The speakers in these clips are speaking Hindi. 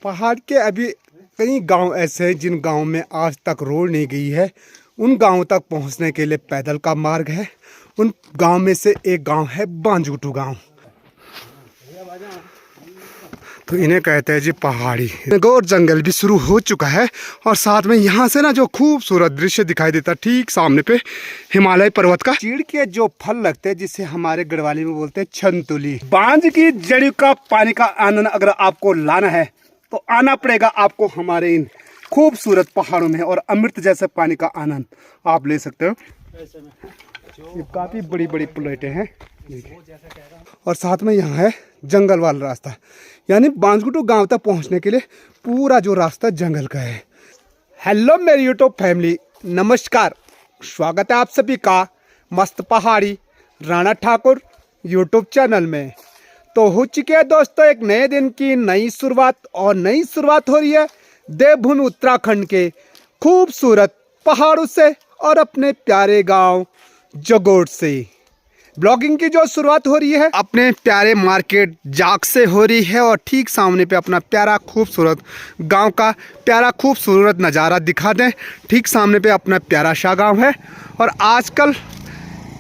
पहाड़ के अभी कई गांव ऐसे हैं जिन गांव में आज तक रोड नहीं गई है। उन गांवों तक पहुंचने के लिए पैदल का मार्ग है। उन गांव में से एक गांव है बांजुटू गांव। तो इन्हें कहते हैं जी पहाड़ी। घोर जंगल भी शुरू हो चुका है और साथ में यहाँ से ना जो खूबसूरत दृश्य दिखाई देता है ठीक सामने पे हिमालय पर्वत का चीड़ के जो फल लगते हैं जिसे हमारे गढ़वाली में बोलते हैं छंतुली। बांज की जड़ी का पानी का आनंद अगर आपको लाना है तो आना पड़ेगा आपको हमारे इन खूबसूरत पहाड़ों में और अमृत जैसे पानी का आनंद आप ले सकते हो। ये काफी बड़ी बड़ी प्लेटें हैं और साथ में यहाँ है जंगल वाला रास्ता, यानी बांजुटू गांव तक पहुंचने के लिए पूरा जो रास्ता जंगल का है। हेलो मेरी यूट्यूब फैमिली, नमस्कार, स्वागत है आप सभी का मस्त पहाड़ी राणा ठाकुर यूट्यूब चैनल में। तो हो चुके हैं दोस्तों एक नए दिन की नई शुरुआत, और नई शुरुआत हो रही है देवभूमि उत्तराखंड के खूबसूरत पहाड़ों से और अपने प्यारे गांव जगोट से। ब्लॉगिंग की जो शुरुआत हो रही है अपने प्यारे मार्केट जाग से हो रही है और ठीक सामने पे अपना प्यारा खूबसूरत गांव का प्यारा खूबसूरत नज़ारा दिखा दें। ठीक सामने पे अपना प्यारा सा गांव है और आजकल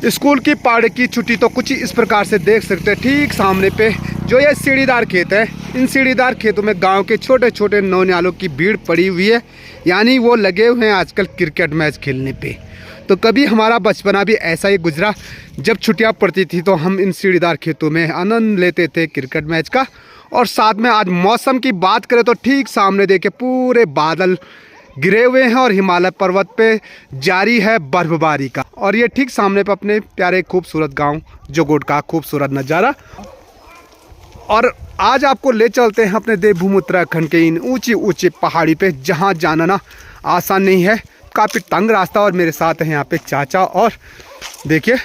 स्कूल की पहाड़ की छुट्टी तो कुछ इस प्रकार से देख सकते हैं। ठीक सामने पे जो ये सीढ़ीदार खेत है, इन सीढ़ीदार खेतों में गांव के छोटे छोटे नौनियालों की भीड़ पड़ी हुई है, यानी वो लगे हुए हैं आजकल क्रिकेट मैच खेलने पे। तो कभी हमारा बचपना भी ऐसा ही गुजरा, जब छुट्टियां पड़ती थी तो हम इन सीढ़ीदार खेतों में आनंद लेते थे क्रिकेट मैच का। और साथ में आज मौसम की बात करें तो ठीक सामने देखे पूरे बादल गिरे हुए हैं और हिमालय पर्वत पे जारी है बर्फबारी का। और ये ठीक सामने पे अपने प्यारे खूबसूरत गांव जगोट का खूबसूरत नज़ारा। और आज आपको ले चलते हैं अपने देवभूमि उत्तराखंड के इन ऊंची ऊंची पहाड़ी पे, जहां जाना ना आसान नहीं है, काफ़ी तंग रास्ता। और मेरे साथ हैं यहाँ पे चाचा, और देखिए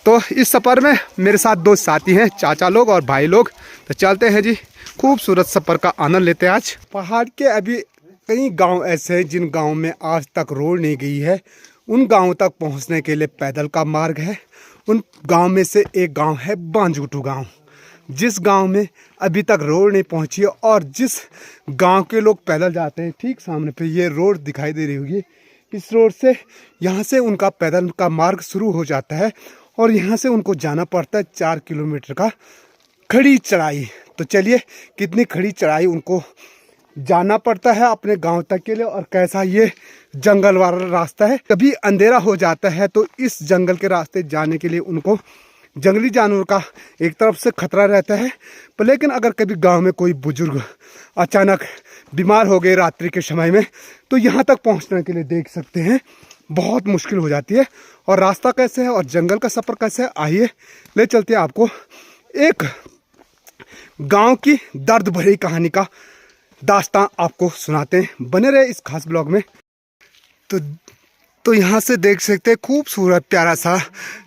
तो इस सफ़र में मेरे साथ दो साथी हैं, चाचा लोग और भाई लोग। तो चलते हैं जी, खूबसूरत सफ़र का आनंद लेते हैं। आज पहाड़ के अभी कई गांव ऐसे हैं जिन गांव में आज तक रोड नहीं गई है। उन गांवों तक पहुंचने के लिए पैदल का मार्ग है। उन गांव में से एक गांव है बांजुटू गांव, जिस गांव में अभी तक रोड नहीं पहुंची है। और जिस गांव के लोग पैदल जाते हैं ठीक सामने पे ये रोड दिखाई दे रही होगी, इस रोड से यहाँ से उनका पैदल का मार्ग शुरू हो जाता है और यहाँ से उनको जाना पड़ता है 4 किलोमीटर का खड़ी चढ़ाई। तो चलिए कितनी खड़ी चढ़ाई उनको जाना पड़ता है अपने गांव तक के लिए, और कैसा ये जंगल वाला रास्ता है। कभी अंधेरा हो जाता है तो इस जंगल के रास्ते जाने के लिए उनको जंगली जानवर का एक तरफ से खतरा रहता है। पर लेकिन अगर कभी गांव में कोई बुजुर्ग अचानक बीमार हो गए रात्रि के समय में, तो यहाँ तक पहुँचने के लिए देख सकते हैं बहुत मुश्किल हो जाती है। और रास्ता कैसे है और जंगल का सफ़र कैसे है, आइए ले चलते हैं आपको एक गांव की दर्द भरी कहानी का दास्तां आपको सुनाते हैं। बने रहे इस खास ब्लॉग में। तो यहाँ से देख सकते हैं खूबसूरत प्यारा सा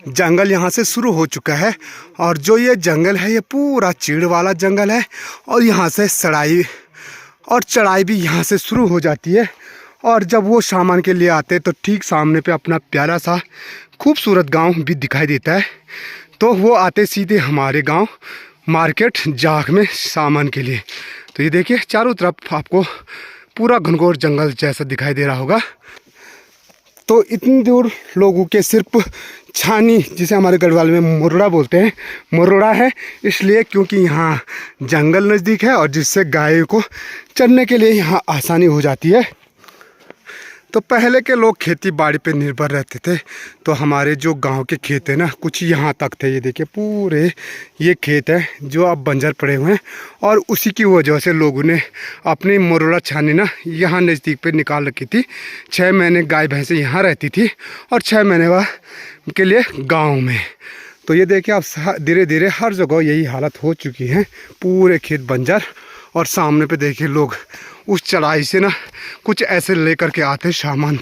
जंगल यहाँ से शुरू हो चुका है। और जो ये जंगल है ये पूरा चीड़ वाला जंगल है और यहाँ से चढ़ाई भी यहाँ से शुरू हो जाती है। और जब वो सामान के लिए आते हैं तो ठीक सामने पे अपना प्यारा सा खूबसूरत गांव भी दिखाई देता है। तो वो आते सीधे हमारे गांव मार्केट जाग में सामान के लिए। तो ये देखिए चारों तरफ आपको पूरा घनघोर जंगल जैसा दिखाई दे रहा होगा। तो इतनी दूर लोगों के सिर्फ छानी, जिसे हमारे गढ़वाल में मुर्रा बोलते हैं, मुर्रा है इसलिए क्योंकि यहाँ जंगल नज़दीक है और जिससे गाय को चरने के लिए यहाँ आसानी हो जाती है। तो पहले के लोग खेती बाड़ी पे निर्भर रहते थे। तो हमारे जो गांव के खेत है ना कुछ यहाँ तक थे। ये देखिए पूरे ये खेत है जो अब बंजर पड़े हुए हैं और उसी की वजह से लोगों ने अपनी मुर्रा छानी ना यहाँ नज़दीक पे निकाल रखी थी। 6 महीने गाय भैंसें यहाँ रहती थी और 6 महीने बाद के लिए गाँव में। तो ये देखिए अब धीरे धीरे हर जगह यही हालत हो चुकी है, पूरे खेत बंजर। और सामने पे देखिए लोग उस चढ़ाई से ना कुछ ऐसे लेकर के आते सामान।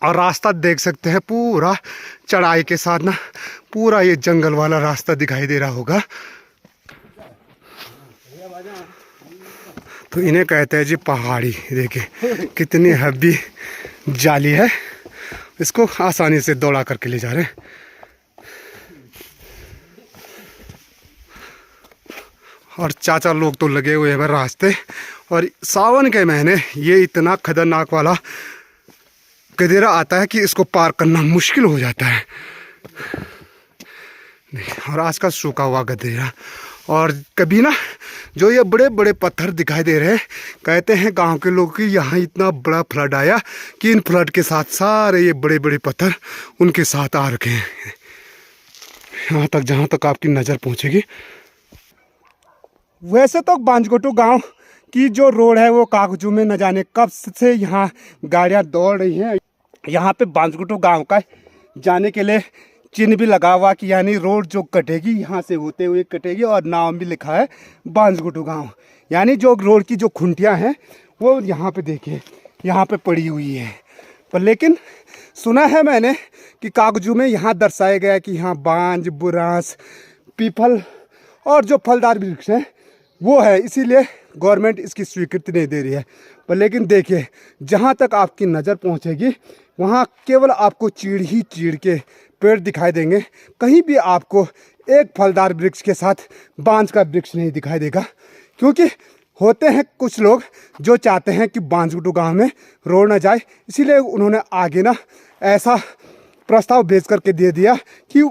और रास्ता देख सकते हैं पूरा चढ़ाई के साथ ना पूरा ये जंगल वाला रास्ता दिखाई दे रहा होगा। तो इन्हें कहते हैं जी पहाड़ी। देखिए कितनी हैवी जाली है, इसको आसानी से दौड़ा करके ले जा रहे हैं। और चाचा लोग तो लगे हुए हैं रास्ते। और सावन के महीने ये इतना खतरनाक वाला गधेरा आता है कि इसको पार करना मुश्किल हो जाता है। और आज का सूखा हुआ गधेरा। और कभी ना जो ये बड़े बड़े पत्थर दिखाई दे रहे हैं, कहते हैं गांव के लोग कि यहाँ इतना बड़ा फ्लड आया कि इन फ्लड के साथ सारे ये बड़े बड़े पत्थर उनके साथ आ रखे हैं, यहाँ तक जहाँ तक आपकी नज़र पहुँचेगी। वैसे तो बांजगोटू गांव की जो रोड है वो कागजू में न जाने कब से यहाँ गाड़ियाँ दौड़ रही हैं। यहाँ पे बांजगोटू गांव का जाने के लिए चिन्ह भी लगा हुआ कि यानी रोड जो कटेगी यहाँ से होते हुए कटेगी, और नाम भी लिखा है बांजगोटू गांव। यानी जो रोड की जो खुंटियाँ हैं वो यहाँ पे देखिए यहाँ पे पड़ी हुई है। पर लेकिन सुना है मैंने कि कागजू में यहाँ दर्शाया गया कि यहाँ बांज, बुरांस, पीपल और जो फलदार वृक्ष हैं वो है, इसीलिए गवर्नमेंट इसकी स्वीकृति नहीं दे रही है। पर लेकिन देखिए जहाँ तक आपकी नज़र पहुँचेगी वहाँ केवल आपको चीड़ ही चीड़ के पेड़ दिखाई देंगे। कहीं भी आपको एक फलदार वृक्ष के साथ बांज का वृक्ष नहीं दिखाई देगा, क्योंकि होते हैं कुछ लोग जो चाहते हैं कि बांजगोटू गांव में रोड ना जाए, इसीलिए उन्होंने आगे ना ऐसा प्रस्ताव भेज करके दे दिया कि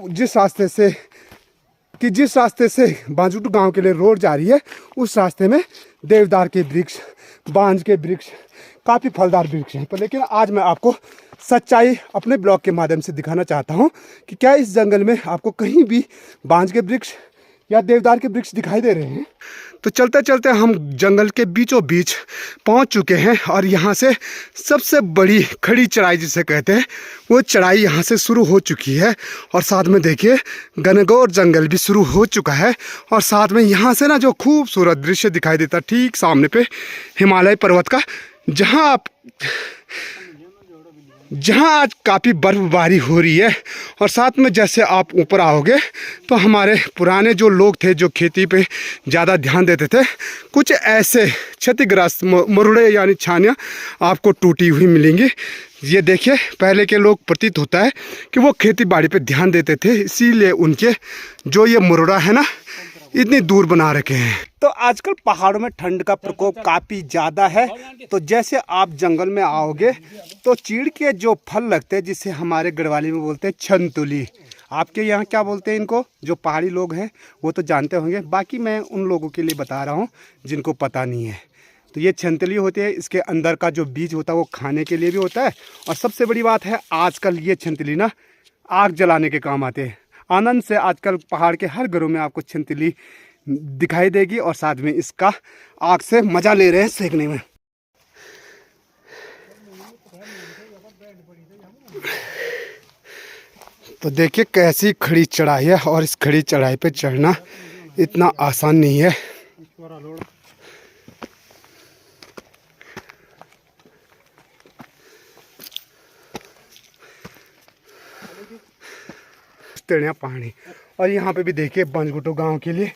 जिस रास्ते से बांजगोटू गांव के लिए रोड जा रही है उस रास्ते में देवदार के वृक्ष, बांज के वृक्ष, काफ़ी फलदार वृक्ष हैं। पर लेकिन आज मैं आपको सच्चाई अपने ब्लॉग के माध्यम से दिखाना चाहता हूं कि क्या इस जंगल में आपको कहीं भी बांज के वृक्ष या देवदार के वृक्ष दिखाई दे रहे हैं। तो चलते चलते हम जंगल के बीचों बीच पहुंच चुके हैं, और यहाँ से सबसे बड़ी खड़ी चढ़ाई जिसे कहते हैं वो चढ़ाई यहाँ से शुरू हो चुकी है। और साथ में देखिए घनघोर जंगल भी शुरू हो चुका है। और साथ में यहाँ से ना जो खूबसूरत दृश्य दिखाई देता ठीक सामने पे हिमालय पर्वत का, जहाँ आज काफ़ी बर्फबारी हो रही है। और साथ में जैसे आप ऊपर आओगे तो हमारे पुराने जो लोग थे जो खेती पे ज़्यादा ध्यान देते थे, कुछ ऐसे क्षतिग्रस्त मरुड़े यानी छानियाँ आपको टूटी हुई मिलेंगी। ये देखिए पहले के लोग प्रतीत होता है कि वो खेती बाड़ी पे ध्यान देते थे, इसीलिए उनके जो ये मुरुड़ा है ना इतनी दूर बना रखे हैं। तो आजकल पहाड़ों में ठंड का प्रकोप काफ़ी ज़्यादा है। तो जैसे आप जंगल में आओगे तो चीड़ के जो फल लगते हैं जिसे हमारे गढ़वाली में बोलते हैं छंतुली, आपके यहाँ क्या बोलते हैं इनको, जो पहाड़ी लोग हैं वो तो जानते होंगे, बाकी मैं उन लोगों के लिए बता रहा हूँ जिनको पता नहीं है। तो ये छंतली होती है, इसके अंदर का जो बीज होता है वो खाने के लिए भी होता है। और सबसे बड़ी बात है आजकल ये छंतली ना आग जलाने के काम आते हैं। आनंद से आजकल पहाड़ के हर घरों में आपको छंतली दिखाई देगी, और साथ में इसका आग से मज़ा ले रहे हैं सेकने में। तो देखिए कैसी खड़ी चढ़ाई है, और इस खड़ी चढ़ाई पे चढ़ना इतना आसान नहीं है। तेड़िया पहाड़ी। और यहाँ पे भी देखिए बांजगोटू गांव के लिए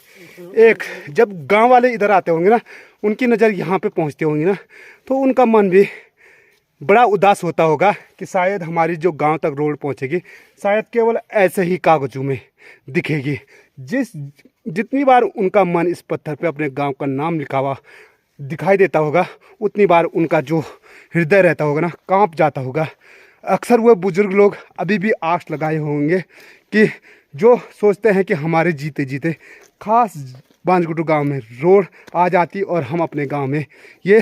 एक, जब गांव वाले इधर आते होंगे ना, उनकी नज़र यहाँ पे पहुँचती होंगी ना, तो उनका मन भी बड़ा उदास होता होगा कि शायद हमारी जो गांव तक रोड पहुँचेगी शायद केवल ऐसे ही कागजों में दिखेगी। जितनी बार उनका मन इस पत्थर पे अपने गांव का नाम लिखा हुआ दिखाई देता होगा, उतनी बार उनका जो हृदय रहता होगा ना कांप जाता होगा। अक्सर वो बुजुर्ग लोग अभी भी आस लगाए होंगे कि जो सोचते हैं कि हमारे जीते जीते खास बांजगोटू गांव में रोड आ जाती और हम अपने गांव में ये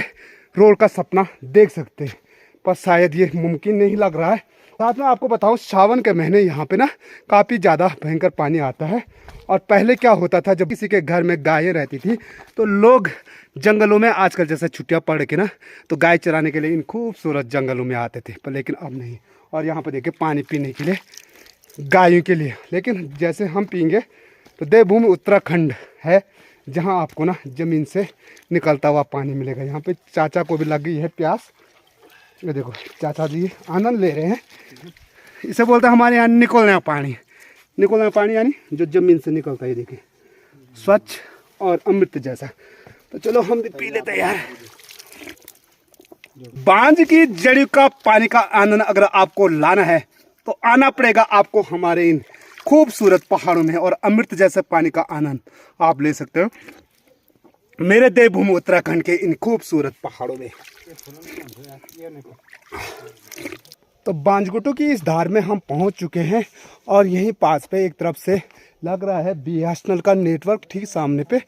रोड का सपना देख सकते, पर शायद ये मुमकिन नहीं लग रहा है। साथ में आपको बताऊं सावन के महीने यहाँ पे ना काफ़ी ज़्यादा भयंकर पानी आता है। और पहले क्या होता था, जब किसी के घर में गायें रहती थी तो लोग जंगलों में, आजकल जैसे छुट्टियाँ पड़ के ना, तो गाय चराने के लिए इन खूबसूरत जंगलों में आते थे, पर लेकिन अब नहीं। और यहाँ पर देखिए पानी पीने के लिए गायों के लिए, लेकिन जैसे हम पियेंगे तो देवभूमि उत्तराखंड है जहाँ आपको ना ज़मीन से निकलता हुआ पानी मिलेगा। यहाँ पे चाचा को भी लग गई है प्यास, ये देखो चाचा जी आनंद ले रहे हैं। इसे बोलते हैं हमारे यहाँ निकलना पानी यानी जो ज़मीन से निकलता है, देखिए स्वच्छ और अमृत जैसा। तो चलो हम भी पी लेते हैं यार। बांज की जड़ी का पानी का आनंद अगर आपको लाना है तो आना पड़ेगा आपको हमारे इन खूबसूरत पहाड़ों में, और अमृत जैसे पानी का आनंद आप ले सकते हो। मेरे देवभूमि उत्तराखंड के इन खूबसूरत पहाड़ों में। तो बांजगुटू की इस धार में हम पहुंच चुके हैं और यहीं पास पे एक तरफ से लग रहा है BSNL का नेटवर्क ठीक सामने पे,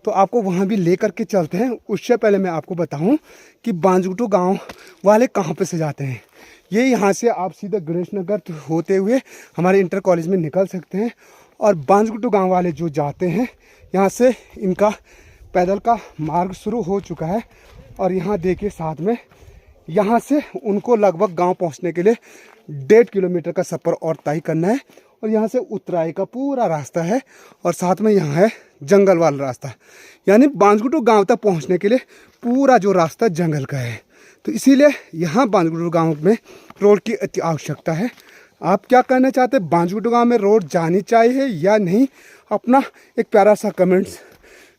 तो आपको वहां भी लेकर के चलते हैं। उससे पहले मैं आपको बताऊं कि बांजगुटू गांव वाले कहां पे से जाते हैं। ये यहाँ से आप सीधा गणेश नगर होते हुए हमारे इंटर कॉलेज में निकल सकते हैं, और बांजगुटू गांव वाले जो जाते हैं यहाँ से इनका पैदल का मार्ग शुरू हो चुका है। और यहाँ देखिए साथ में, यहाँ से उनको लगभग गांव पहुँचने के लिए 1.5 किलोमीटर का सफ़र और तय करना है। और यहाँ से उतराई का पूरा रास्ता है और साथ में यहाँ है जंगल वाला रास्ता, यानी बांजगुटू गांव तक पहुँचने के लिए पूरा जो रास्ता जंगल का है। तो इसीलिए यहाँ बांजगुटू गांव में रोड की अति आवश्यकता है। आप क्या करना चाहते हैं, बांजगुटू गांव में रोड जानी चाहिए या नहीं, अपना एक प्यारा सा कमेंट्स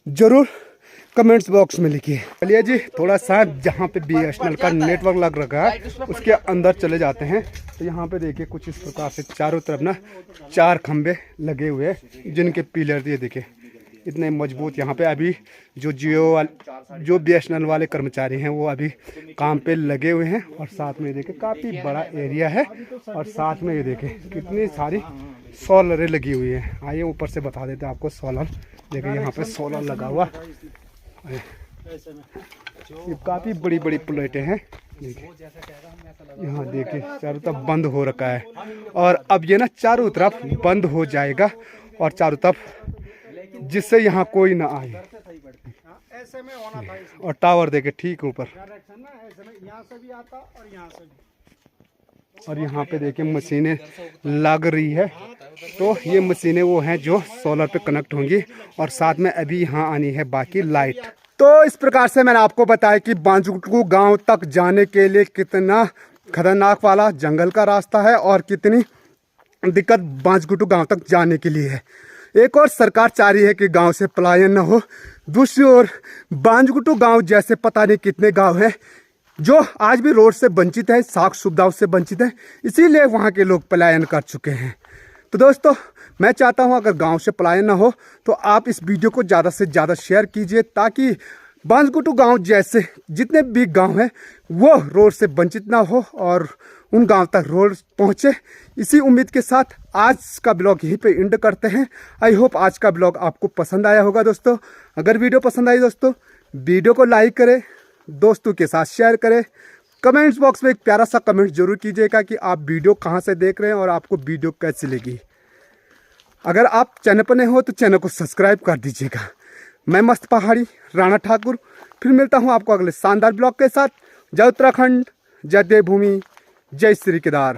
जरूर कमेंट्स बॉक्स में लिखिए। चलिए जी, थोड़ा सा जहाँ पे BSNL का नेटवर्क लग रखा है उसके अंदर चले जाते हैं। तो यहाँ पे देखिए कुछ इस प्रकार से चारों तरफ ना 4 खंबे लगे हुए हैं, जिनके पिलर ये देखिए इतने मजबूत। यहाँ पे अभी जो BSNL वाले कर्मचारी हैं वो अभी काम पे लगे हुए हैं। और साथ में देखिए काफ़ी बड़ा एरिया है, और साथ में ये देखिए कितनी सारी सोलरें लगी हुई हैं। आइए ऊपर से बता देते हैं आपको। सोलर देखिए, यहाँ पे सोलर लगा हुआ, ये काफ़ी बड़ी बड़ी प्लेटें हैं। यहाँ देखिए चारों तरफ बंद हो रखा है, और अब ये ना चारों तरफ बंद हो जाएगा, और चारों तरफ जिससे यहाँ कोई ना आए। और टावर देखे ठीक ऊपर, और यहाँ पे देखिए मशीनें लग रही है। तो ये मशीनें वो हैं जो सोलर पे कनेक्ट होंगी, और साथ में अभी यहाँ आनी है बाकी लाइट। तो इस प्रकार से मैंने आपको बताया कि बांजगुटू गांव तक जाने के लिए कितना खतरनाक वाला जंगल का रास्ता है और कितनी दिक्कत बांजगुटू गांव तक जाने के लिए है। एक और सरकार चाह रही है कि गांव से पलायन न हो, दूसरी ओर बांजगुटू गांव जैसे पता नहीं कितने गांव हैं जो आज भी रोड से वंचित है, साख सुविधाओं से वंचित है, इसीलिए वहाँ के लोग पलायन कर चुके हैं। तो दोस्तों, मैं चाहता हूँ अगर गांव से पलायन ना हो तो आप इस वीडियो को ज़्यादा से ज़्यादा शेयर कीजिए, ताकि बांजगुटू गांव जैसे जितने भी गांव हैं वो रोड से वंचित ना हो और उन गांव तक रोड पहुंचे। इसी उम्मीद के साथ आज का ब्लॉग यहीं पे एंड करते हैं। आई होप आज का ब्लॉग आपको पसंद आया होगा दोस्तों। अगर वीडियो पसंद आई दोस्तों, वीडियो को लाइक करें, दोस्तों के साथ शेयर करें, कमेंट्स बॉक्स में एक प्यारा सा कमेंट जरूर कीजिएगा कि आप वीडियो कहाँ से देख रहे हैं और आपको वीडियो कैसी लगी। अगर आप चैनल पर नए हो तो चैनल को सब्सक्राइब कर दीजिएगा। मैं मस्त पहाड़ी राणा ठाकुर फिर मिलता हूँ आपको अगले शानदार ब्लॉग के साथ। जय उत्तराखंड, जय देवभूमि, जय श्री केदार।